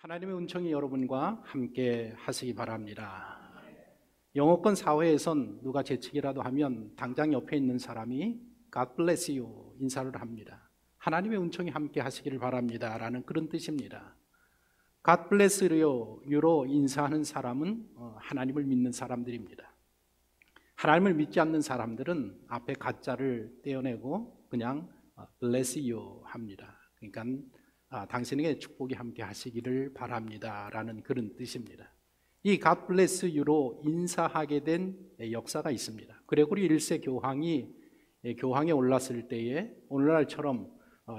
하나님의 은총이 여러분과 함께 하시기 바랍니다. 영어권 사회에선 누가 재치기라도 하면 당장 옆에 있는 사람이 God bless you 인사를 합니다. 하나님의 은총이 함께 하시기를 바랍니다 라는 그런 뜻입니다. God bless you로 인사하는 사람은 하나님을 믿는 사람들입니다. 하나님을 믿지 않는 사람들은 앞에 가짜를 떼어내고 그냥 bless you 합니다. 그러니까 당신에게 축복이 함께 하시기를 바랍니다 라는 그런 뜻입니다. 이 God bless you로 인사하게 된 역사가 있습니다. 그레고리 1세 교황에 올랐을 때에 오늘날처럼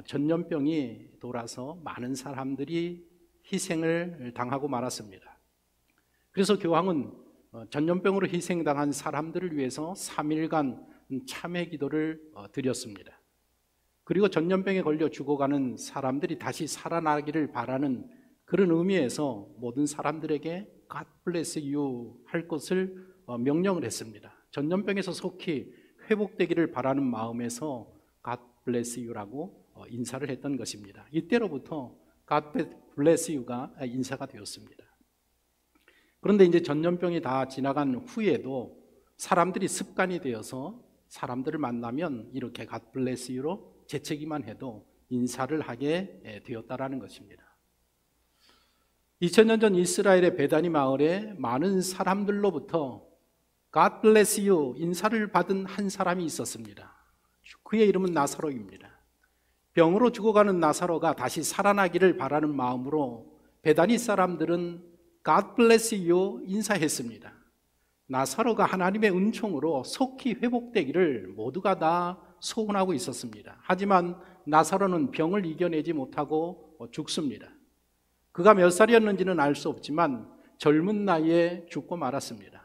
전염병이 돌아서 많은 사람들이 희생을 당하고 말았습니다. 그래서 교황은 전염병으로 희생당한 사람들을 위해서 3일간 참회 기도를 드렸습니다. 그리고 전염병에 걸려 죽어가는 사람들이 다시 살아나기를 바라는 그런 의미에서 모든 사람들에게 God bless you 할 것을 명령을 했습니다. 전염병에서 속히 회복되기를 바라는 마음에서 God bless you라고 인사를 했던 것입니다. 이때로부터 God bless you가 인사가 되었습니다. 그런데 이제 전염병이 다 지나간 후에도 사람들이 습관이 되어서 사람들을 만나면 이렇게 God bless you로 재채기만 해도 인사를 하게 되었다라는 것입니다. 2000년 전 이스라엘의 베다니 마을에 많은 사람들로부터 God bless you 인사를 받은 한 사람이 있었습니다. 그의 이름은 나사로입니다. 병으로 죽어가는 나사로가 다시 살아나기를 바라는 마음으로 베다니 사람들은 God bless you 인사했습니다. 나사로가 하나님의 은총으로 속히 회복되기를 모두가 다 소원하고 있었습니다. 하지만 나사로는 병을 이겨내지 못하고 죽습니다. 그가 몇 살이었는지는 알 수 없지만 젊은 나이에 죽고 말았습니다.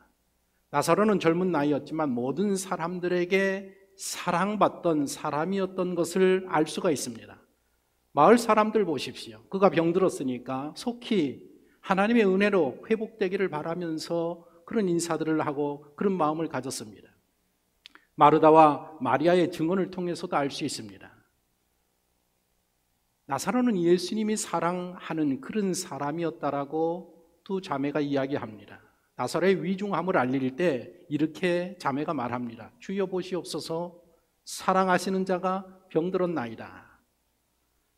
나사로는 젊은 나이였지만 모든 사람들에게 사랑받던 사람이었던 것을 알 수가 있습니다. 마을 사람들 보십시오. 그가 병들었으니까 속히 하나님의 은혜로 회복되기를 바라면서 그런 인사들을 하고 그런 마음을 가졌습니다. 마르다와 마리아의 증언을 통해서도 알 수 있습니다. 나사로는 예수님이 사랑하는 그런 사람이었다라고 두 자매가 이야기합니다. 나사로의 위중함을 알릴 때 이렇게 자매가 말합니다. 주여 보시옵소서 사랑하시는 자가 병들었나이다.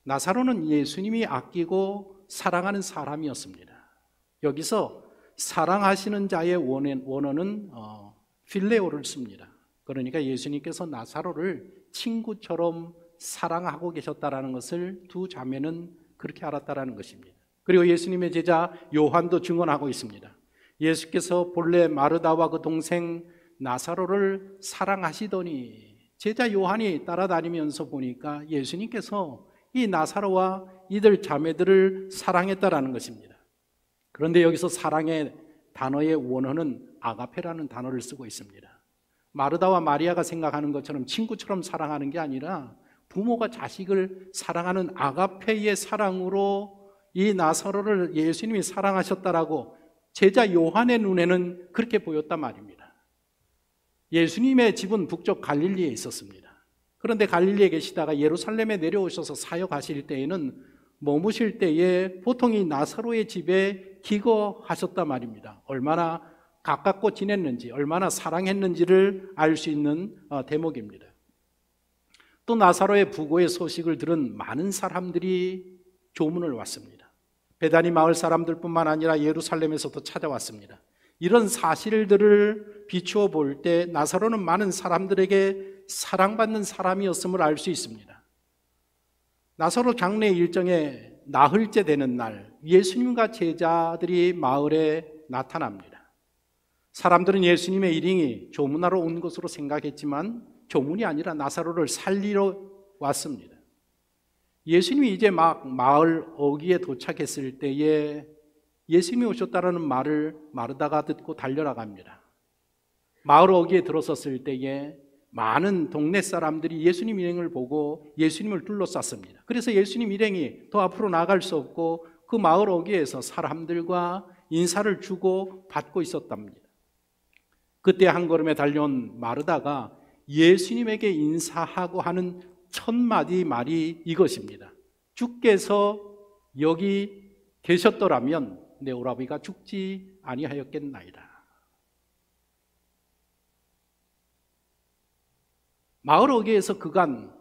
나사로는 예수님이 아끼고 사랑하는 사람이었습니다. 여기서 사랑하시는 자의 원어는 필레오를 씁니다. 그러니까 예수님께서 나사로를 친구처럼 사랑하고 계셨다라는 것을 두 자매는 그렇게 알았다라는 것입니다. 그리고 예수님의 제자 요한도 증언하고 있습니다. 예수께서 본래 마르다와 그 동생 나사로를 사랑하시더니 제자 요한이 따라다니면서 보니까 예수님께서 이 나사로와 이들 자매들을 사랑했다라는 것입니다. 그런데 여기서 사랑의 단어의 원어는 아가페라는 단어를 쓰고 있습니다. 마르다와 마리아가 생각하는 것처럼 친구처럼 사랑하는 게 아니라 부모가 자식을 사랑하는 아가페의 사랑으로 이 나사로를 예수님이 사랑하셨다라고 제자 요한의 눈에는 그렇게 보였단 말입니다. 예수님의 집은 북쪽 갈릴리에 있었습니다. 그런데 갈릴리에 계시다가 예루살렘에 내려오셔서 사역하실 때에는 머무실 때에 보통 이 나사로의 집에 기거하셨단 말입니다. 얼마나 가깝고 지냈는지, 얼마나 사랑했는지를 알 수 있는 대목입니다. 또 나사로의 부고의 소식을 들은 많은 사람들이 조문을 왔습니다. 베다니 마을 사람들뿐만 아니라 예루살렘에서도 찾아왔습니다. 이런 사실들을 비추어 볼 때 나사로는 많은 사람들에게 사랑받는 사람이었음을 알 수 있습니다. 나사로 장례 일정에 나흘째 되는 날 예수님과 제자들이 마을에 나타납니다. 사람들은 예수님의 일행이 조문하러 온 것으로 생각했지만 조문이 아니라 나사로를 살리러 왔습니다. 예수님이 이제 막 마을 어귀에 도착했을 때에 예수님이 오셨다라는 말을 마르다가 듣고 달려나갑니다. 마을 어귀에 들어섰을 때에 많은 동네 사람들이 예수님 일행을 보고 예수님을 둘러쌌습니다. 그래서 예수님 일행이 더 앞으로 나갈 수 없고 그 마을 어귀에서 사람들과 인사를 주고 받고 있었답니다. 그때 한 걸음에 달려온 마르다가 예수님에게 인사하고 하는 첫 마디 말이 이것입니다. 주께서 여기 계셨더라면 내 오라비가 죽지 아니하였겠나이다. 마을 어귀에서 그간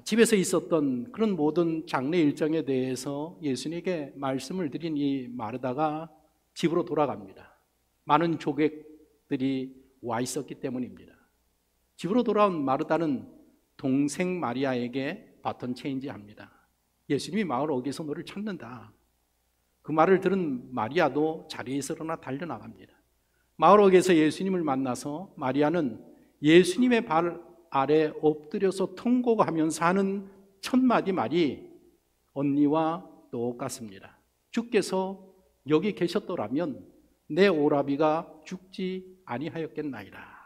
집에서 있었던 그런 모든 장례 일정에 대해서 예수님에게 말씀을 드린 이 마르다가 집으로 돌아갑니다. 많은 조객들이 와 있었기 때문입니다. 집으로 돌아온 마르다는 동생 마리아에게 바톤 체인지합니다. 예수님이 마을 어귀에서 너를 찾는다. 그 말을 들은 마리아도 자리에서 일어나 달려나갑니다. 마을 어귀에서 예수님을 만나서 마리아는 예수님의 발 아래 엎드려서 통곡하면서 하는 첫 마디 말이 언니와 똑같습니다. 주께서 여기 계셨더라면 내 오라비가 죽지 아니하였겠나이다.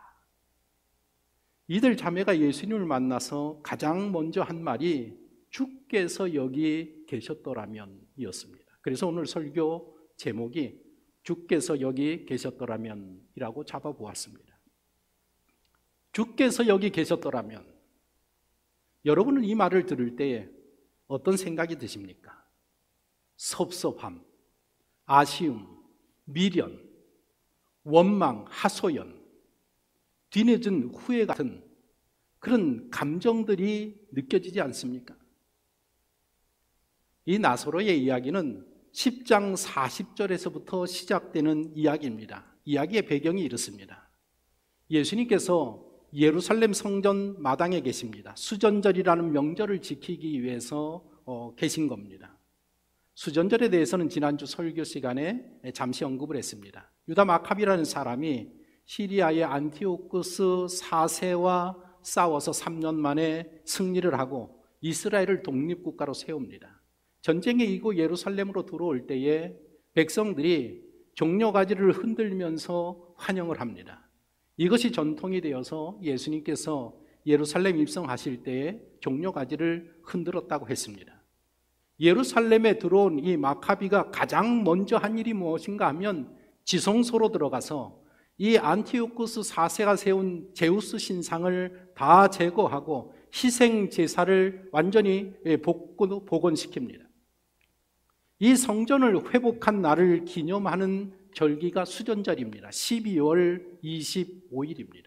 이들 자매가 예수님을 만나서 가장 먼저 한 말이 주께서 여기 계셨더라면 이었습니다. 그래서 오늘 설교 제목이 주께서 여기 계셨더라면 이라고 잡아보았습니다. 주께서 여기 계셨더라면, 여러분은 이 말을 들을 때에 어떤 생각이 드십니까? 섭섭함, 아쉬움, 미련, 원망, 하소연, 뒤늦은 후회 같은 그런 감정들이 느껴지지 않습니까? 이 나사로의 이야기는 10장 40절에서부터 시작되는 이야기입니다. 이야기의 배경이 이렇습니다. 예수님께서 예루살렘 성전 마당에 계십니다. 수전절이라는 명절을 지키기 위해서 계신 겁니다. 수전절에 대해서는 지난주 설교 시간에 잠시 언급을 했습니다. 유다 마카비라는 사람이 시리아의 안티오쿠스 4세와 싸워서 3년 만에 승리를 하고 이스라엘을 독립국가로 세웁니다. 전쟁에 이고 예루살렘으로 들어올 때에 백성들이 종려가지를 흔들면서 환영을 합니다. 이것이 전통이 되어서 예수님께서 예루살렘 입성하실 때에 종려가지를 흔들었다고 했습니다. 예루살렘에 들어온 이 마카비가 가장 먼저 한 일이 무엇인가 하면 지성소로 들어가서 이 안티오쿠스 4세가 세운 제우스 신상을 다 제거하고 희생 제사를 완전히 복원시킵니다. 이 성전을 회복한 날을 기념하는 절기가 수전절입니다. 12월 25일입니다.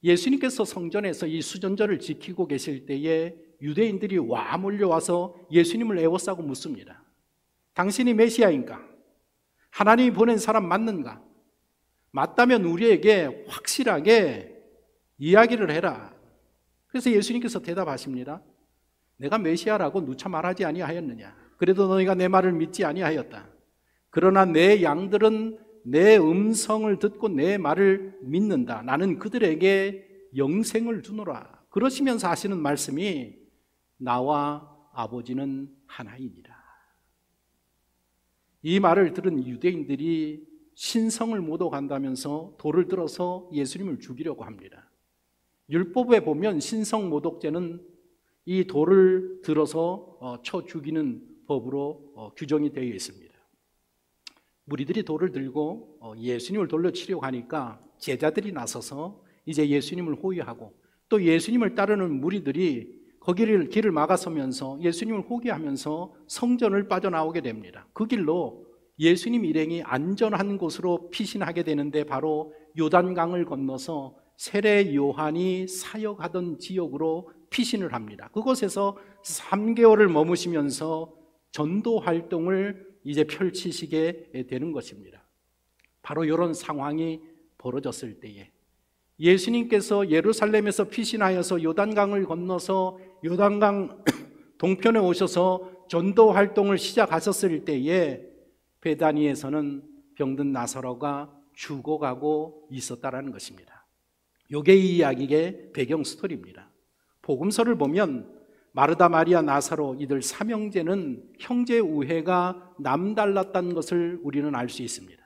예수님께서 성전에서 이 수전절을 지키고 계실 때에 유대인들이 와 몰려와서 예수님을 에워싸고 묻습니다. 당신이 메시아인가? 하나님이 보낸 사람 맞는가? 맞다면 우리에게 확실하게 이야기를 해라. 그래서 예수님께서 대답하십니다. 내가 메시아라고 누차 말하지 아니하였느냐? 그래도 너희가 내 말을 믿지 아니하였다. 그러나 내 양들은 내 음성을 듣고 내 말을 믿는다. 나는 그들에게 영생을 주노라. 그러시면서 하시는 말씀이 나와 아버지는 하나이니라. 이 말을 들은 유대인들이 신성을 모독한다면서 돌을 들어서 예수님을 죽이려고 합니다. 율법에 보면 신성모독죄는 이 돌을 들어서 쳐 죽이는 법으로 규정이 되어 있습니다. 무리들이 돌을 들고 예수님을 돌로 치려고 하니까 제자들이 나서서 이제 예수님을 호위하고 또 예수님을 따르는 무리들이 거기를 길을 막아서면서 예수님을 호위하면서 성전을 빠져나오게 됩니다. 그 길로 예수님 일행이 안전한 곳으로 피신하게 되는데 바로 요단강을 건너서 세례 요한이 사역하던 지역으로 피신을 합니다. 그곳에서 3개월을 머무시면서 전도 활동을 이제 펼치시게 되는 것입니다. 바로 이런 상황이 벌어졌을 때에 예수님께서 예루살렘에서 피신하여서 요단강을 건너서 요단강 동편에 오셔서 전도 활동을 시작하셨을 때에 베다니에서는 병든 나사로가 죽어가고 있었다라는 것입니다. 이게 이 이야기의 배경 스토리입니다. 복음서를 보면 마르다, 마리아, 나사로 이들 삼형제는 형제 우애가 남달랐다는 것을 우리는 알 수 있습니다.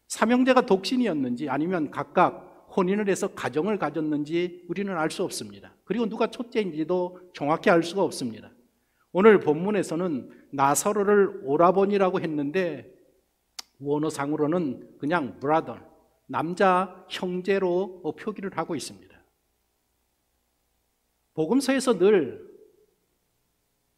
삼형제가 독신이었는지 아니면 각각 혼인을 해서 가정을 가졌는지 우리는 알 수 없습니다. 그리고 누가 첫째인지도 정확히 알 수가 없습니다. 오늘 본문에서는 나사로를 오라버니라고 했는데 원어상으로는 그냥 brother, 남자 형제로 표기를 하고 있습니다. 복음서에서 늘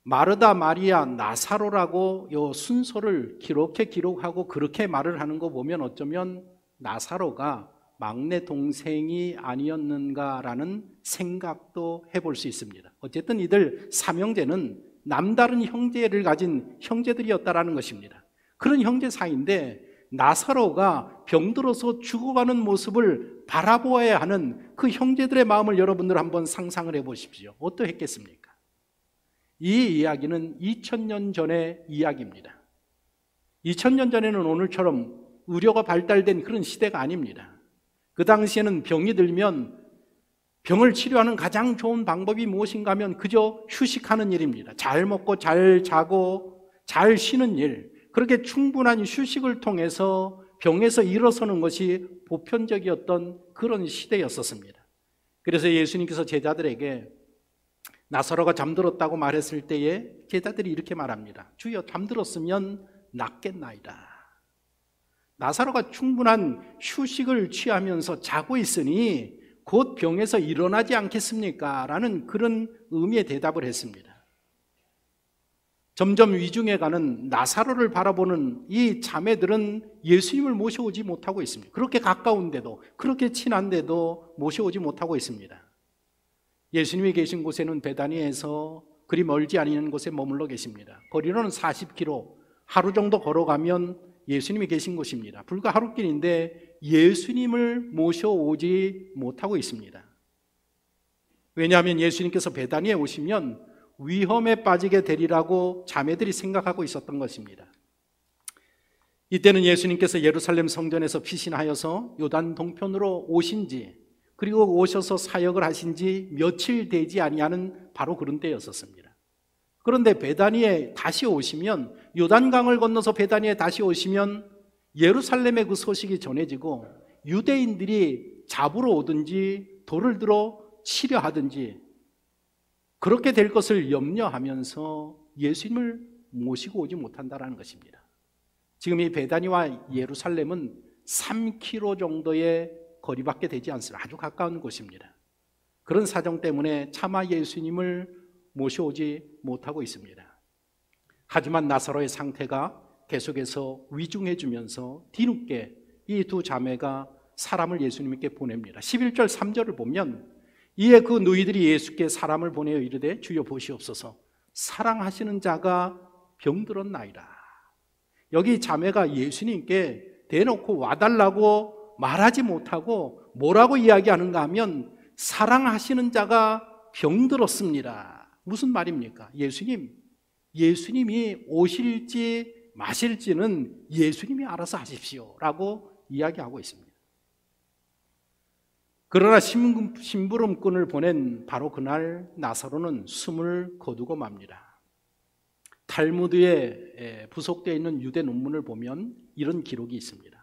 마르다, 마리아, 나사로라고 요 순서를 기록하고 그렇게 말을 하는 거 보면 어쩌면 나사로가 막내 동생이 아니었는가라는 생각도 해볼 수 있습니다. 어쨌든 이들 삼형제는 남다른 형제를 가진 형제들이었다라는 것입니다. 그런 형제 사이인데 나사로가 병들어서 죽어가는 모습을 바라보아야 하는 그 형제들의 마음을 여러분들 한번 상상을 해보십시오. 어떠했겠습니까? 이 이야기는 2000년 전의 이야기입니다. 2000년 전에는 오늘처럼 의료가 발달된 그런 시대가 아닙니다. 그 당시에는 병이 들면 병을 치료하는 가장 좋은 방법이 무엇인가 하면 그저 휴식하는 일입니다. 잘 먹고 잘 자고 잘 쉬는 일, 그렇게 충분한 휴식을 통해서 병에서 일어서는 것이 보편적이었던 그런 시대였었습니다. 그래서 예수님께서 제자들에게 나사로가 잠들었다고 말했을 때에 제자들이 이렇게 말합니다. 주여, 잠들었으면 낫겠나이다. 나사로가 충분한 휴식을 취하면서 자고 있으니 곧 병에서 일어나지 않겠습니까? 라는 그런 의미의 대답을 했습니다. 점점 위중해가는 나사로를 바라보는 이 자매들은 예수님을 모셔오지 못하고 있습니다. 그렇게 가까운데도, 그렇게 친한데도 모셔오지 못하고 있습니다. 예수님이 계신 곳에는 베다니에서 그리 멀지 않은 곳에 머물러 계십니다. 거리로는 40km, 하루 정도 걸어가면 예수님이 계신 곳입니다. 불과 하루길인데 예수님을 모셔오지 못하고 있습니다. 왜냐하면 예수님께서 베다니에 오시면 위험에 빠지게 되리라고 자매들이 생각하고 있었던 것입니다. 이때는 예수님께서 예루살렘 성전에서 피신하여서 요단 동편으로 오신 지, 그리고 오셔서 사역을 하신 지 며칠 되지 아니하는 바로 그런 때였었습니다. 그런데 베다니에 다시 오시면, 요단강을 건너서 베다니에 다시 오시면 예루살렘의 그 소식이 전해지고 유대인들이 잡으러 오든지 돌을 들어 치려 하든지 그렇게 될 것을 염려하면서 예수님을 모시고 오지 못한다는 것입니다. 지금 이 베다니와 예루살렘은 3km 정도의 거리밖에 되지 않습니다. 아주 가까운 곳입니다. 그런 사정 때문에 차마 예수님을 모셔오지 못하고 있습니다. 하지만 나사로의 상태가 계속해서 위중해지면서 뒤늦게 이 두 자매가 사람을 예수님께 보냅니다. 11절 3절을 보면 이에 그 누이들이 예수께 사람을 보내어 이르되 주여 보시옵소서, 사랑하시는 자가 병들었나이다. 여기 자매가 예수님께 대놓고 와달라고 말하지 못하고 뭐라고 이야기하는가 하면 사랑하시는 자가 병들었습니다. 무슨 말입니까? 예수님이 오실지 마실지는 예수님이 알아서 하십시오 라고 이야기하고 있습니다. 그러나 심부름꾼을 보낸 바로 그날 나사로는 숨을 거두고 맙니다. 탈무드에 부속되어 있는 유대 논문을 보면 이런 기록이 있습니다.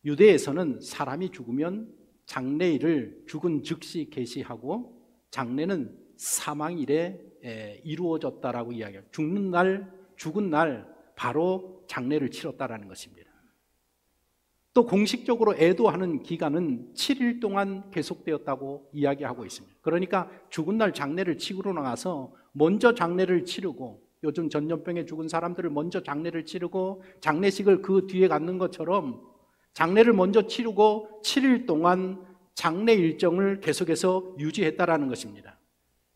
유대에서는 사람이 죽으면 장례일을 죽은 즉시 계시하고 장례는 사망일에 이루어졌다라고 이야기해요. 죽은 날 바로 장례를 치렀다라는 것입니다. 또 공식적으로 애도하는 기간은 7일 동안 계속되었다고 이야기하고 있습니다. 그러니까 죽은 날 장례를 치고 나가서 먼저 장례를 치르고, 요즘 전염병에 죽은 사람들을 먼저 장례를 치르고 장례식을 그 뒤에 갖는 것처럼 장례를 먼저 치르고 7일 동안 장례 일정을 계속해서 유지했다라는 것입니다.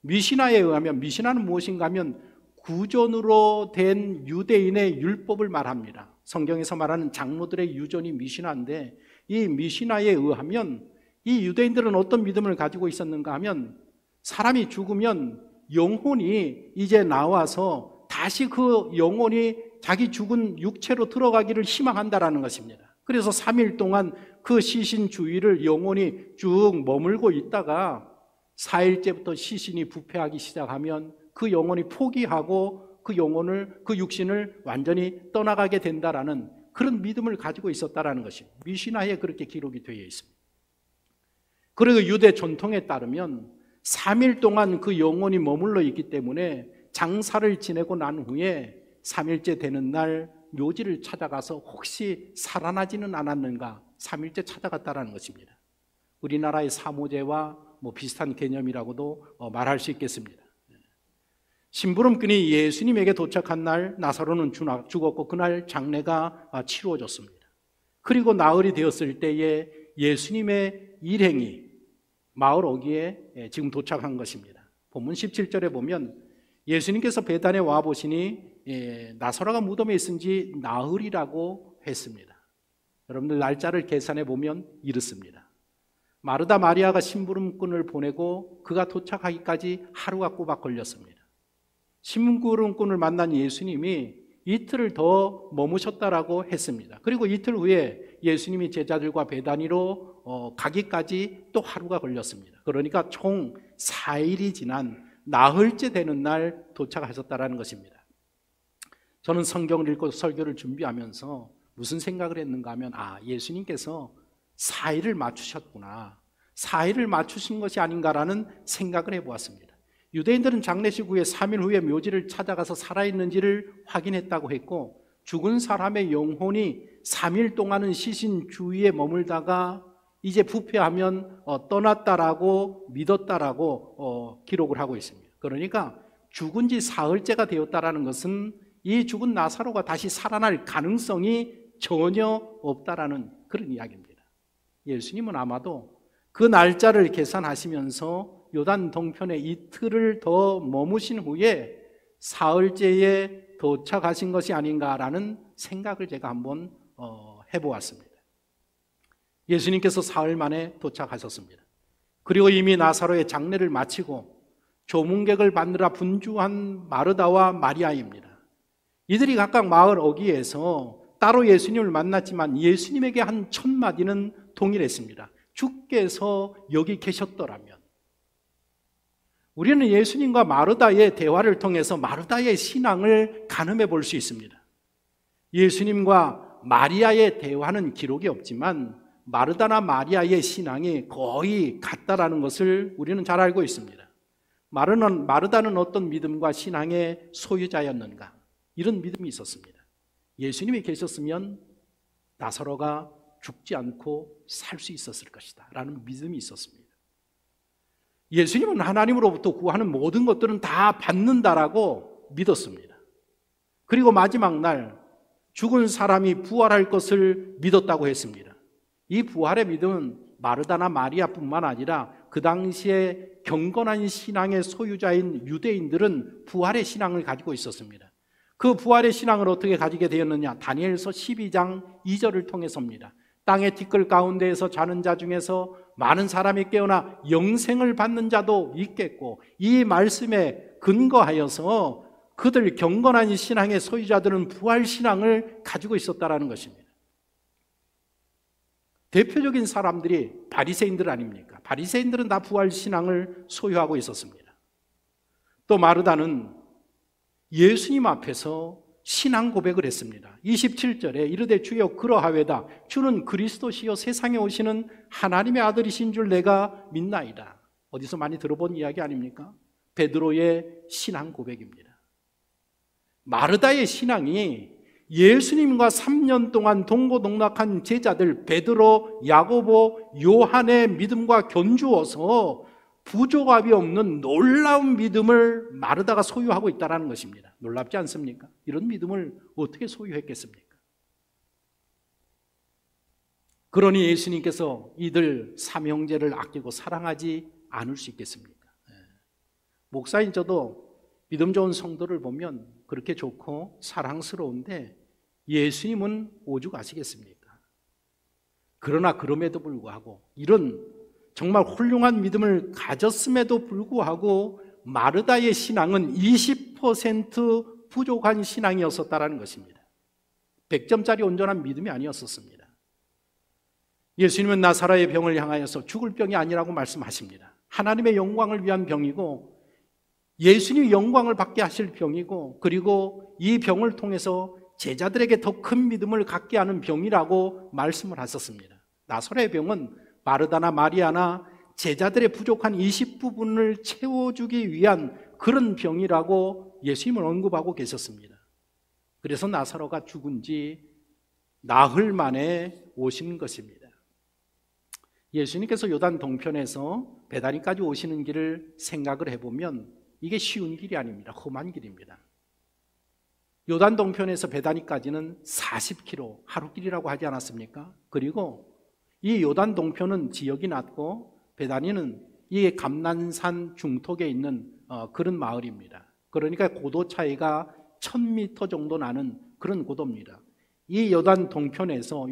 미시나에 의하면, 미시나는 무엇인가 하면 구전으로 된 유대인의 율법을 말합니다. 성경에서 말하는 장로들의 유전이 미시나인데, 이 미시나에 의하면 이 유대인들은 어떤 믿음을 가지고 있었는가 하면 사람이 죽으면 영혼이 이제 나와서 다시 그 영혼이 자기 죽은 육체로 들어가기를 희망한다라는 것입니다. 그래서 3일 동안 그 시신 주위를 영혼이 쭉 머물고 있다가 4일째부터 시신이 부패하기 시작하면 그 영혼이 포기하고 그 육신을 완전히 떠나가게 된다라는 그런 믿음을 가지고 있었다라는 것입니다. 미시나에 그렇게 기록이 되어 있습니다. 그리고 유대 전통에 따르면 3일 동안 그 영혼이 머물러 있기 때문에 장사를 지내고 난 후에 3일째 되는 날 묘지를 찾아가서 혹시 살아나지는 않았는가 3일째 찾아갔다라는 것입니다. 우리나라의 사모제와 비슷한 개념이라고도 말할 수 있겠습니다. 심부름꾼이 예수님에게 도착한 날 나사로는 죽었고 그날 장례가 치루어졌습니다. 그리고 나흘이 되었을 때에 예수님의 일행이 마을 어귀에 지금 도착한 것입니다. 본문 17절에 보면 예수님께서 베단에 와 보시니 나사로가 무덤에 있은 지 나흘이라고 했습니다. 여러분들 날짜를 계산해 보면 이렇습니다. 마르다 마리아가 심부름꾼을 보내고 그가 도착하기까지 하루가 꼬박 걸렸습니다. 심부름꾼을 만난 예수님이 이틀을 더 머무셨다라고 했습니다. 그리고 이틀 후에 예수님이 제자들과 베다니로 가기까지 또 하루가 걸렸습니다. 그러니까 총 4일이 지난 나흘째 되는 날 도착하셨다라는 것입니다. 저는 성경을 읽고 설교를 준비하면서 무슨 생각을 했는가 하면 예수님께서 4일을 맞추셨구나, 4일을 맞추신 것이 아닌가라는 생각을 해보았습니다. 유대인들은 장례식 후에 3일 후에 묘지를 찾아가서 살아있는지를 확인했다고 했고, 죽은 사람의 영혼이 3일 동안은 시신 주위에 머물다가 이제 부패하면 떠났다라고 믿었다라고 기록을 하고 있습니다. 그러니까 죽은 지 사흘째가 되었다라는 것은 이 죽은 나사로가 다시 살아날 가능성이 전혀 없다라는 그런 이야기입니다. 예수님은 아마도 그 날짜를 계산하시면서 요단 동편에 이틀을 더 머무신 후에 사흘째에 도착하신 것이 아닌가라는 생각을 제가 한번 해보았습니다. 예수님께서 사흘 만에 도착하셨습니다. 그리고 이미 나사로의 장례를 마치고 조문객을 받느라 분주한 마르다와 마리아입니다. 이들이 각각 마을 어귀에서 따로 예수님을 만났지만 예수님에게 한 첫 마디는 동일했습니다. 주께서 여기 계셨더라면. 우리는 예수님과 마르다의 대화를 통해서 마르다의 신앙을 가늠해 볼 수 있습니다. 예수님과 마리아의 대화는 기록이 없지만 마르다나 마리아의 신앙이 거의 같다라는 것을 우리는 잘 알고 있습니다. 마르다는 어떤 믿음과 신앙의 소유자였는가? 이런 믿음이 있었습니다. 예수님이 계셨으면 나사로가 죽지 않고 살 수 있었을 것이다 라는 믿음이 있었습니다. 예수님은 하나님으로부터 구하는 모든 것들은 다 받는다라고 믿었습니다. 그리고 마지막 날 죽은 사람이 부활할 것을 믿었다고 했습니다. 이 부활의 믿음은 마르다나 마리아뿐만 아니라 그 당시에 경건한 신앙의 소유자인 유대인들은 부활의 신앙을 가지고 있었습니다. 그 부활의 신앙을 어떻게 가지게 되었느냐? 다니엘서 12장 2절을 통해서입니다. 땅의 티끌 가운데에서 자는 자 중에서 많은 사람이 깨어나 영생을 받는 자도 있겠고, 이 말씀에 근거하여서 그들 경건한 신앙의 소유자들은 부활 신앙을 가지고 있었다라는 것입니다. 대표적인 사람들이 바리새인들 아닙니까? 바리새인들은 다 부활 신앙을 소유하고 있었습니다. 또 마르다는 예수님 앞에서 신앙 고백을 했습니다. 27절에 이르되 주여 그러하외다. 주는 그리스도시요 세상에 오시는 하나님의 아들이신 줄 내가 믿나이다. 어디서 많이 들어본 이야기 아닙니까? 베드로의 신앙 고백입니다. 마르다의 신앙이 예수님과 3년 동안 동고동락한 제자들 베드로, 야고보, 요한의 믿음과 견주어서 부조합이 없는 놀라운 믿음을 마르다가 소유하고 있다는 것입니다. 놀랍지 않습니까? 이런 믿음을 어떻게 소유했겠습니까? 그러니 예수님께서 이들 삼형제를 아끼고 사랑하지 않을 수 있겠습니까? 목사인 저도 믿음 좋은 성도를 보면 그렇게 좋고 사랑스러운데 예수님은 오죽 아시겠습니까? 그러나 그럼에도 불구하고 이런 정말 훌륭한 믿음을 가졌음에도 불구하고 마르다의 신앙은 20% 부족한 신앙이었었다는 것입니다. 100점짜리 온전한 믿음이 아니었었습니다. 예수님은 나사로의 병을 향하여서 죽을 병이 아니라고 말씀하십니다. 하나님의 영광을 위한 병이고 예수님이 영광을 받게 하실 병이고, 그리고 이 병을 통해서 제자들에게 더 큰 믿음을 갖게 하는 병이라고 말씀을 하셨습니다. 나사로의 병은 마르다나 마리아나 제자들의 부족한 20부분을 채워주기 위한 그런 병이라고 예수님을 언급하고 계셨습니다. 그래서 나사로가 죽은 지 나흘 만에 오신 것입니다. 예수님께서 요단 동편에서 베다니까지 오시는 길을 생각을 해보면 이게 쉬운 길이 아닙니다. 험한 길입니다. 요단 동편에서 베다니까지는 40km 하루길이라고 하지 않았습니까? 그리고 이 요단 동편은 지역이 낮고 베다니는 이 감난산 중턱에 있는 그런 마을입니다. 그러니까 고도 차이가 1000m 정도 나는 그런 고도입니다. 이 요단 동편에서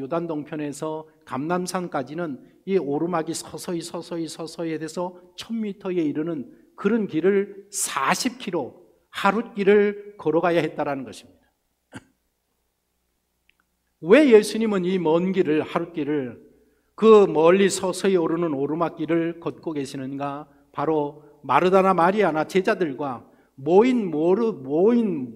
감남산까지는 이 오르막이 서서히 돼서 1000m에 이르는 그런 길을 40km 하룻길을 걸어가야 했다라는 것입니다. 왜 예수님은 이 먼 길을, 하룻길을, 그 멀리 서서히 오르는 오르막길을 걷고 계시는가? 바로 마르다나 마리아나 제자들과 모인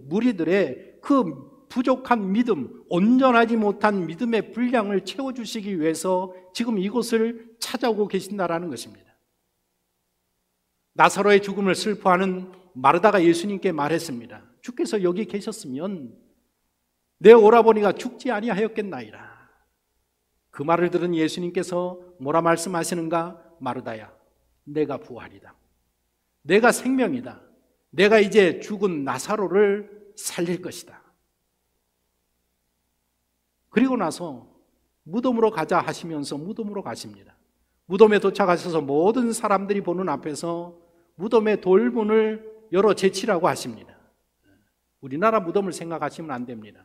무리들의 그 부족한 믿음, 온전하지 못한 믿음의 분량을 채워주시기 위해서 지금 이곳을 찾아오고 계신다라는 것입니다. 나사로의 죽음을 슬퍼하는 마르다가 예수님께 말했습니다. 주께서 여기 계셨으면 내 오라버니가 죽지 아니하였겠나이다. 그 말을 들은 예수님께서 뭐라 말씀하시는가? 마르다야, 내가 부활이다. 내가 생명이다. 내가 이제 죽은 나사로를 살릴 것이다. 그리고 나서 무덤으로 가자 하시면서 무덤으로 가십니다. 무덤에 도착하셔서 모든 사람들이 보는 앞에서 무덤의 돌문을 열어 제치라고 하십니다. 우리나라 무덤을 생각하시면 안 됩니다.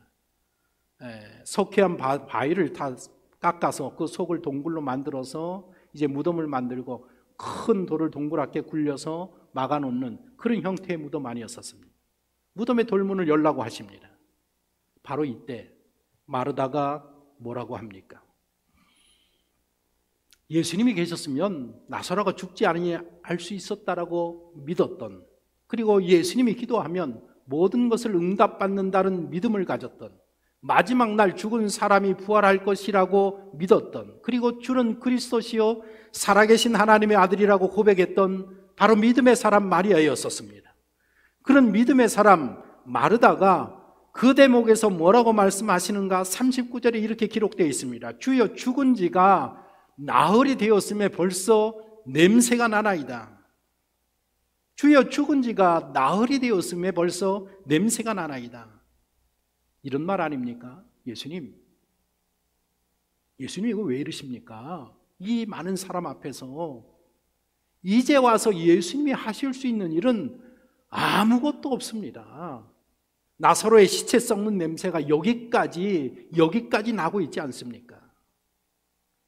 석회암 바위를 다 깎아서 그 속을 동굴로 만들어서 이제 무덤을 만들고 큰 돌을 동그랗게 굴려서 막아놓는 그런 형태의 무덤 아니었었습니다. 무덤의 돌문을 열라고 하십니다. 바로 이때 마르다가 뭐라고 합니까? 예수님이 계셨으면 나사로가 죽지 아니할 수 있었다라고 믿었던, 그리고 예수님이 기도하면 모든 것을 응답받는다는 믿음을 가졌던, 마지막 날 죽은 사람이 부활할 것이라고 믿었던, 그리고 주는 그리스도시요 살아계신 하나님의 아들이라고 고백했던 바로 믿음의 사람 마리아였었습니다. 그런 믿음의 사람 마르다가 그 대목에서 뭐라고 말씀하시는가? 39절에 이렇게 기록되어 있습니다. 주여, 죽은 지가 나흘이 되었음에 벌써 냄새가 나나이다. 주여, 죽은 지가 나흘이 되었음에 벌써 냄새가 나나이다. 이런 말 아닙니까? 예수님 이거 왜 이러십니까? 이 많은 사람 앞에서 이제 와서 예수님이 하실 수 있는 일은 아무것도 없습니다. 나사로의 시체 썩는 냄새가 여기까지 나고 있지 않습니까?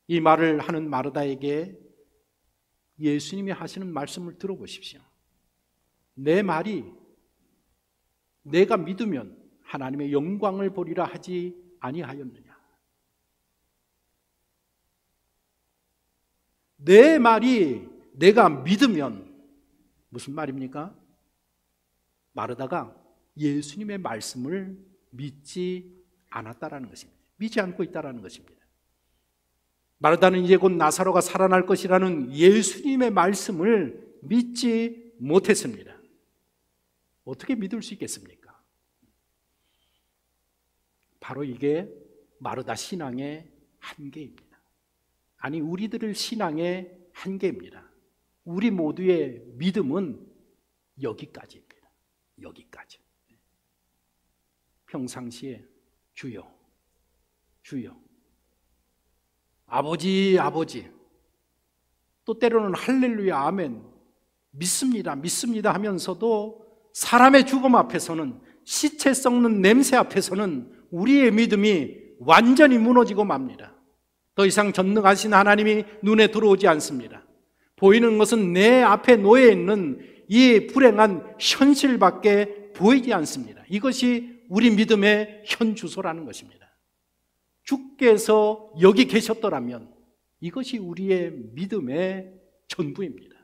이 말을 하는 마르다에게 예수님이 하시는 말씀을 들어보십시오. 내 말이 내가 믿으면 하나님의 영광을 보리라 하지 아니하였느냐? 내 말이 내가 믿으면 무슨 말입니까? 마르다가 예수님의 말씀을 믿지 않았다라는 것입니다. 믿지 않고 있다라는 것입니다. 마르다는 이제 곧 나사로가 살아날 것이라는 예수님의 말씀을 믿지 못했습니다. 어떻게 믿을 수 있겠습니까? 바로 이게 마르다 신앙의 한계입니다. 아니, 우리들의 신앙의 한계입니다. 우리 모두의 믿음은 여기까지입니다. 여기까지. 평상시에 주여, 주여, 아버지, 아버지, 또 때로는 할렐루야, 아멘, 믿습니다, 믿습니다 하면서도 사람의 죽음 앞에서는, 시체 썩는 냄새 앞에서는 우리의 믿음이 완전히 무너지고 맙니다. 더 이상 전능하신 하나님이 눈에 들어오지 않습니다. 보이는 것은 내 앞에 놓여 있는 이 불행한 현실밖에 보이지 않습니다. 이것이 우리 믿음의 현 주소라는 것입니다. 주께서 여기 계셨더라면 이것이 우리의 믿음의 전부입니다.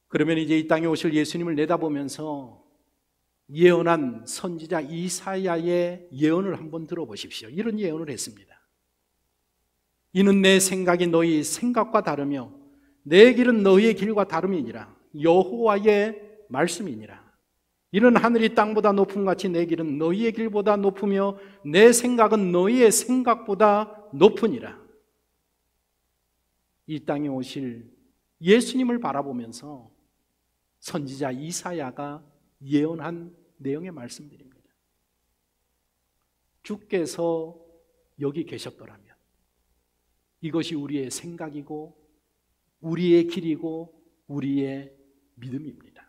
그러면 이제 이 땅에 오실 예수님을 내다보면서 예언한 선지자 이사야의 예언을 한번 들어보십시오. 이런 예언을 했습니다. 이는 내 생각이 너희 생각과 다르며 내 길은 너희의 길과 다름이니라. 여호와의 말씀이니라. 이는 하늘이 땅보다 높음 같이 내 길은 너희의 길보다 높으며 내 생각은 너희의 생각보다 높으니라. 이 땅에 오실 예수님을 바라보면서 선지자 이사야가 예언한 내용의 말씀드립니다. 주께서 여기 계셨더라면 이것이 우리의 생각이고 우리의 길이고 우리의 믿음입니다.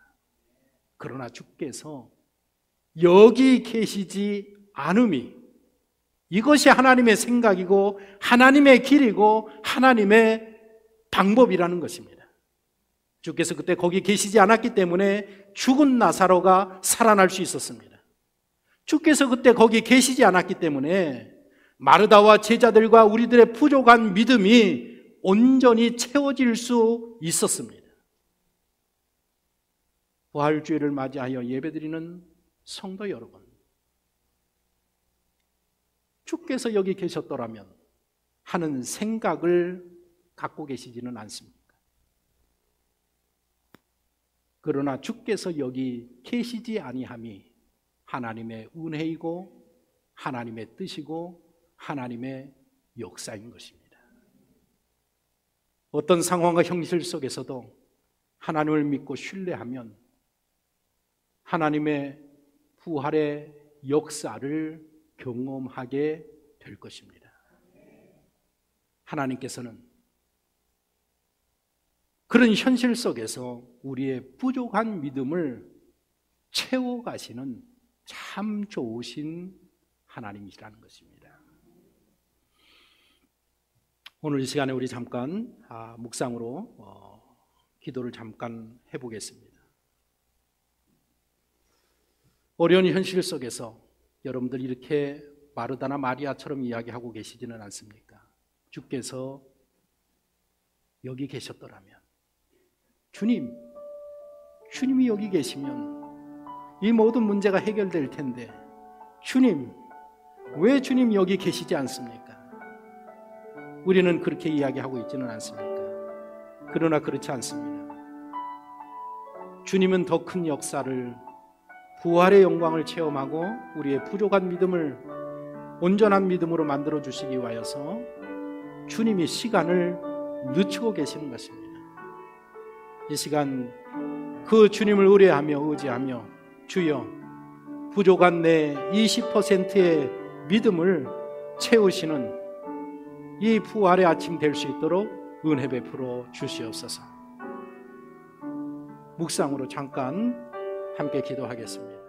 그러나 주께서 여기 계시지 않음이 이것이 하나님의 생각이고 하나님의 길이고 하나님의 방법이라는 것입니다. 주께서 그때 거기 계시지 않았기 때문에 죽은 나사로가 살아날 수 있었습니다. 주께서 그때 거기 계시지 않았기 때문에 마르다와 제자들과 우리들의 부족한 믿음이 온전히 채워질 수 있었습니다. 부활주일을 맞이하여 예배드리는 성도 여러분, 주께서 여기 계셨더라면 하는 생각을 갖고 계시지는 않습니까? 그러나 주께서 여기 계시지 아니함이 하나님의 은혜이고 하나님의 뜻이고 하나님의 역사인 것입니다. 어떤 상황과 형실 속에서도 하나님을 믿고 신뢰하면 하나님의 부활의 역사를 경험하게 될 것입니다. 하나님께서는 그런 현실 속에서 우리의 부족한 믿음을 채워가시는 참 좋으신 하나님이시라는 것입니다. 오늘 이 시간에 우리 잠깐 묵상으로 기도를 잠깐 해보겠습니다. 어려운 현실 속에서 여러분들 이렇게 마르다나 마리아처럼 이야기하고 계시지는 않습니까? 주께서 여기 계셨더라면, 주님이 여기 계시면 이 모든 문제가 해결될 텐데 왜 주님 여기 계시지 않습니까? 우리는 그렇게 이야기하고 있지는 않습니까? 그러나 그렇지 않습니다. 주님은 더 큰 역사를, 부활의 영광을 체험하고 우리의 부족한 믿음을 온전한 믿음으로 만들어 주시기 위하여서 주님이 시간을 늦추고 계시는 것입니다. 이 시간 그 주님을 의지하며 주여, 부족한 내 20%의 믿음을 채우시는 이 부활의 아침 될 수 있도록 은혜 베풀어 주시옵소서. 묵상으로 잠깐 함께 기도하겠습니다.